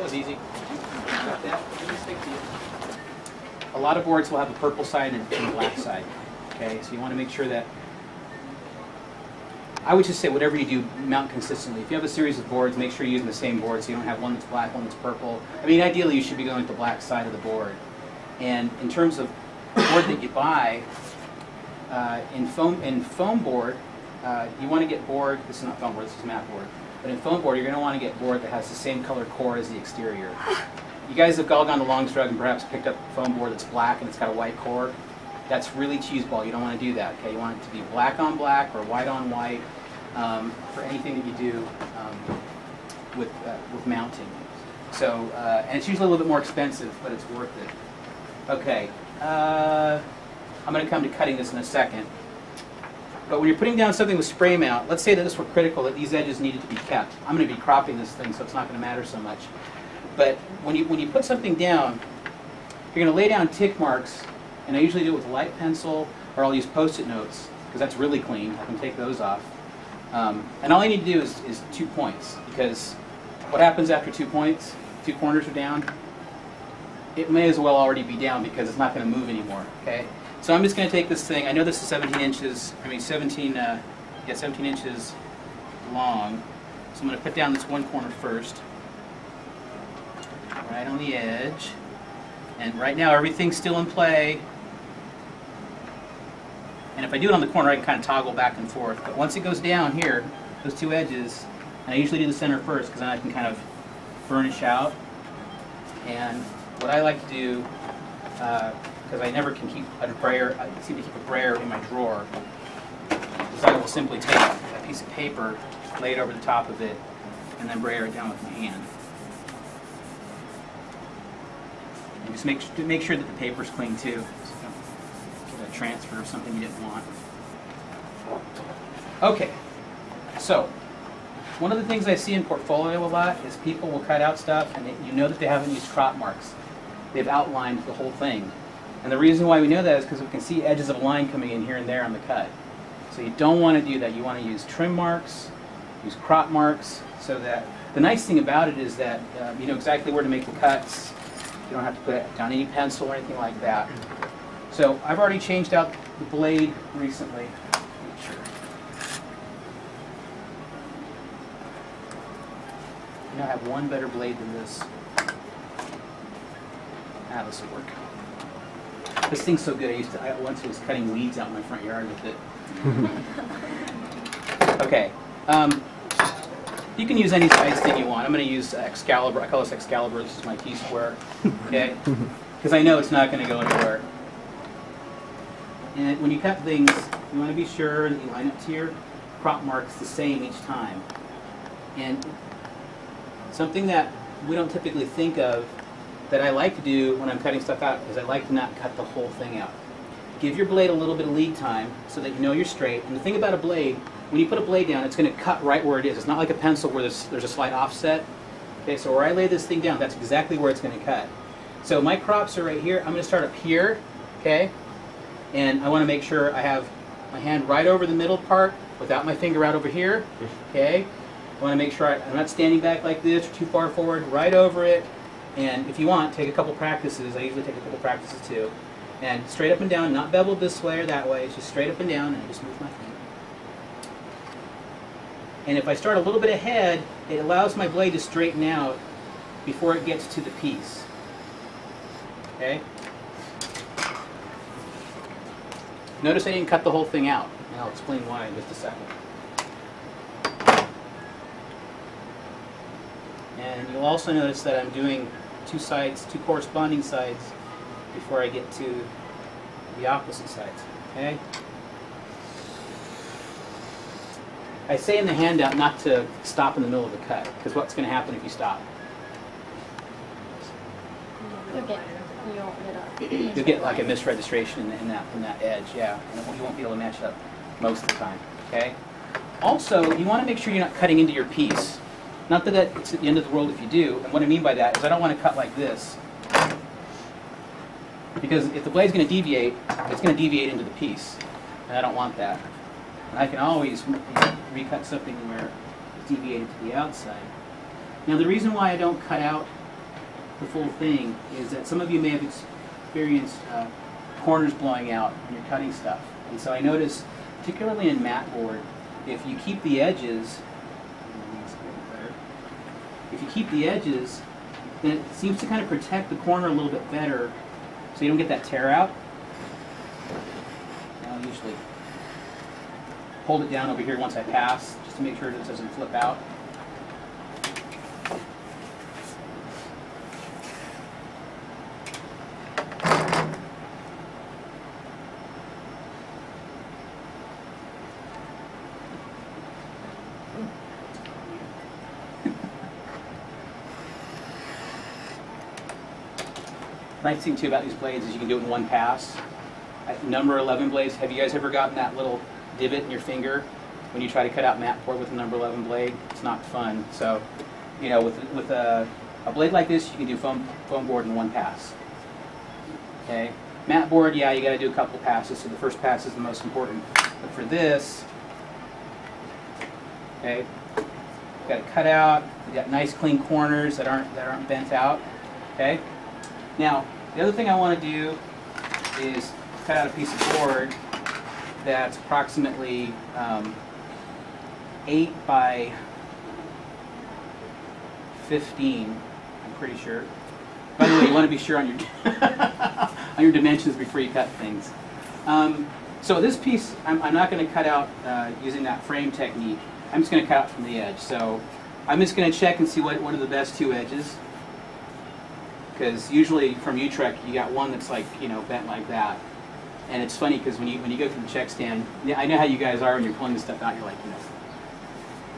that was easy. Got that? A lot of boards will have a purple side and a black side. Okay, so you want to make sure that, I would just say whatever you do, mount consistently. If you have a series of boards, make sure you're using the same board so you don't have one that's black, one that's purple. I mean, ideally you should be going with the black side of the board. And in terms of the board that you buy, in foam board, you want to get board, this is not foam board, this is mat board. But in foam board, you're going to want to get board that has the same color core as the exterior. You guys have all gone to Long's Drug and perhaps picked up a foam board that's black and it's got a white core. That's really cheeseball. You don't want to do that. Okay, you want it to be black on black or white on white for anything that you do with mounting. So, and it's usually a little bit more expensive, but it's worth it. Okay, I'm going to come to cutting this in a second. But when you're putting down something with spray mount, let's say that this were critical, that these edges needed to be kept. I'm going to be cropping this thing, so it's not going to matter so much. But when you put something down, you're going to lay down tick marks, and I usually do it with a light pencil, or I'll use Post-it notes, because that's really clean. I can take those off. And all I need to do is 2 points, because what happens after 2 points, 2 corners are down, it may as well already be down because it's not going to move anymore, okay? So I'm just going to take this thing, I know this is 17 inches long, so I'm going to put down this one corner first, right on the edge, and right now everything's still in play, and if I do it on the corner I can kind of toggle back and forth, but once it goes down here, those 2 edges, and I usually do the center first because then I can kind of burnish out, and what I like to do, because I never can keep a brayer, I seem to keep a brayer in my drawer, is I will simply take a piece of paper, lay it over the top of it, and then brayer it down with my hand. And just make sure that the paper's clean too, so you don't get a transfer of something you didn't want. Okay, so one of the things I see in portfolio a lot is people will cut out stuff and you know that they haven't used crop marks. They've outlined the whole thing. And the reason why we know that is because we can see edges of line coming in here and there on the cut. So you don't want to do that. You want to use trim marks, use crop marks, so that the nice thing about it is that you know exactly where to make the cuts. You don't have to put down any pencil or anything like that. So I've already changed out the blade recently. Make sure. I now have one better blade than this. Ah, this will work. This thing's so good. I once was cutting weeds out in my front yard with it. Okay. You can use any size thing you want. I'm going to use Excalibur. I call this Excalibur. This is my T-square. Okay? Because I know it's not going to go anywhere. And when you cut things, you want to be sure that you line up to your crop marks the same each time. And something that we don't typically think of that I like to do when I'm cutting stuff out is I like to not cut the whole thing out. Give your blade a little bit of lead time so that you know you're straight. And the thing about a blade, when you put a blade down, it's going to cut right where it is. It's not like a pencil where there's a slight offset. Okay, so where I lay this thing down, that's exactly where it's going to cut. So my crops are right here. I'm going to start up here, okay? And I want to make sure I have my hand right over the middle part without my finger out over here, okay? I want to make sure I'm not standing back like this or too far forward, right over it. And if you want, take a couple practices. I usually take a couple practices too. And straight up and down, not beveled this way or that way. It's just straight up and down, and I just move my finger. And if I start a little bit ahead, it allows my blade to straighten out before it gets to the piece. Okay? Notice I didn't cut the whole thing out. And I'll explain why in just a second. And you'll also notice that I'm doing 2 sides, 2 corresponding sides before I get to the opposite sides. Okay? I say in the handout not to stop in the middle of the cut, because what's going to happen if you stop? You'll get like a misregistration in that edge, yeah, and you won't be able to match up most of the time. Okay? Also, you want to make sure you're not cutting into your piece. Not that it's at the end of the world if you do, and what I mean by that is I don't want to cut like this. Because if the blade's going to deviate, it's going to deviate into the piece, and I don't want that. And I can always recut something where it's deviated to the outside. Now the reason why I don't cut out the full thing is that some of you may have experienced corners blowing out when you're cutting stuff. And so I notice, particularly in mat board, if you keep the edges, then it seems to kind of protect the corner a little bit better so you don't get that tear out. I'll usually hold it down over here once I pass, just to make sure it doesn't flip out. Nice thing too about these blades is you can do it in one pass. Number 11 blades, have you guys ever gotten that little divot in your finger when you try to cut out mat board with a number 11 blade? It's not fun. So, you know, with a blade like this, you can do foam board in one pass. Okay, mat board, yeah, you got to do a couple passes. So the first pass is the most important. But for this, okay, you got to cut out. You got nice clean corners that aren't bent out. Okay. Now, the other thing I want to do is cut out a piece of board that's approximately 8 by 15, I'm pretty sure. By the way, you want to be sure on your on your dimensions before you cut things. So this piece, I'm not going to cut out using that frame technique. I'm just going to cut out from the edge. So I'm just going to check and see what are the best two edges. Because usually from Utrecht you got one that's like, you know, bent like that, and it's funny because when you go through the check stand, I know how you guys are when you're pulling this stuff out. You're like, you know,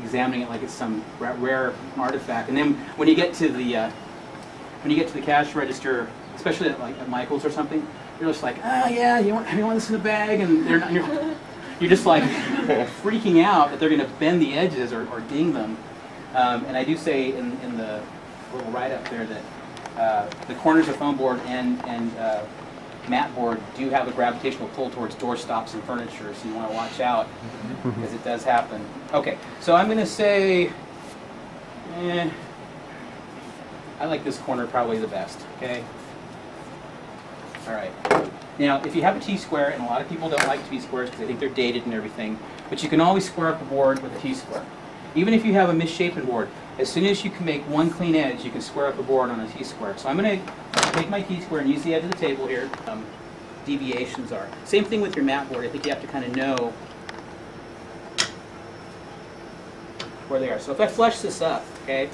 examining it like it's some rare artifact, and then when you get to the cash register, especially at Michael's or something, you're just like, oh yeah, you want this in the bag, and they're not. You're just like freaking out that they're going to bend the edges or ding them. And I do say in the little write-up there that. The corners of foam board and mat board do have a gravitational pull towards door stops and furniture, so you want to watch out because it does happen. Okay, so I'm going to say, I like this corner probably the best. Okay. All right. Now, if you have a T-square, and a lot of people don't like T-squares because they think they're dated and everything, but you can always square up a board with a T-square. Even if you have a misshapen board, as soon as you can make one clean edge, you can square up a board on a T-square. So I'm going to take my T-square and use the edge of the table here. Deviations are. Same thing with your mat board. I think you have to kind of know where they are. So if I flush this up, okay,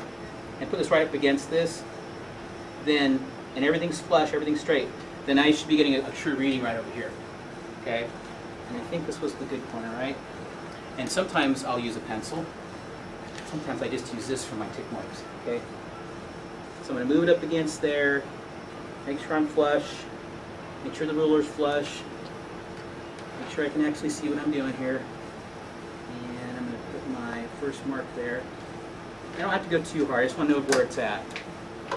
and put this right up against this, then, and everything's flush, everything's straight, then I should be getting a true reading right over here, okay? And I think this was the good corner, right? And sometimes I'll use a pencil. Sometimes I just use this for my tick marks, okay? So I'm going to move it up against there, make sure I'm flush, make sure the ruler's flush, make sure I can actually see what I'm doing here. And I'm going to put my first mark there. I don't have to go too hard, I just want to know where it's at. I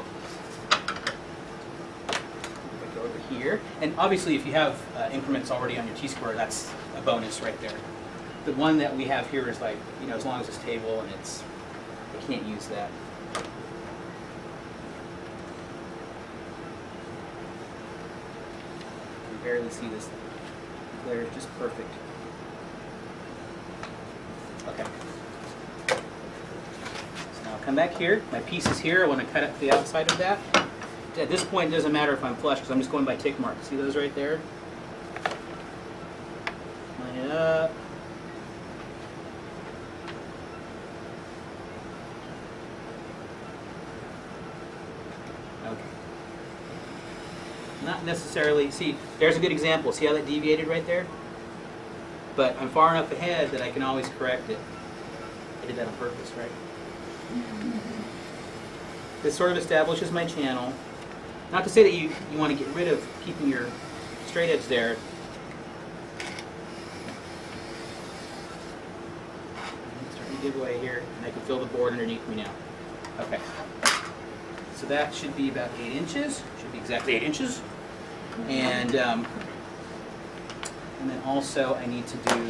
go over here. And obviously if you have increments already on your T-square, that's a bonus right there. The one that we have here is like, you know, as long as it's table and it's, I can't use that. You can barely see this. Glare is just perfect. Okay. So now I'll come back here. My piece is here. I want to cut up the outside of that. At this point, it doesn't matter if I'm flush because I'm just going by tick marks. See those right there? Line it up. Not necessarily, see, there's a good example. See how that deviated right there? But I'm far enough ahead that I can always correct it. I did that on purpose, right? This sort of establishes my channel. Not to say that you want to get rid of keeping your straight edge there. I'm starting to give away here, and I can feel the board underneath me now. Okay. So that should be about 8 inches. Should be exactly 8 inches. And then also I need to do